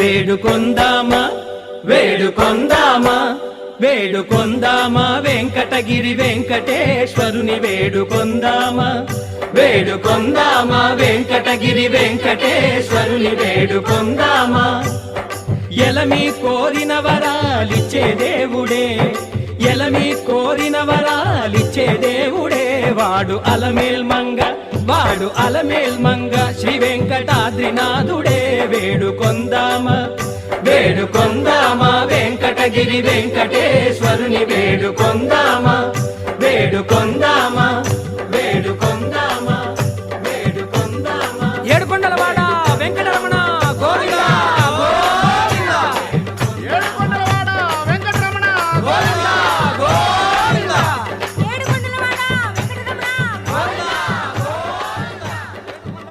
వేడుకొందామా వేడుకొందామా వేడుకొందామా వెంకటగిరి వెంకటేశ్వరుని వేడుకొందామా వేడుకొందామా వెంకటగిరి వెంకటేశ్వరుని వేడుకొందామా ఎలమి కోరిన వరాలిచ్చే దేవుడే ఎలమి కోరిన వరాలిచ్చే దేవుడే వాడు అలమేల్మంగ శ్రీ వెంకటాద్రినాథుడే వేడుకొందామా వేడుకొందామా వెంకటగిరి వెంకటేశ్వరుని వేడుకొందామా వేడుకొందామా వేడుకొందామా వేడుకొందామా ఏడుకొండలవాడ వెంకటరమణ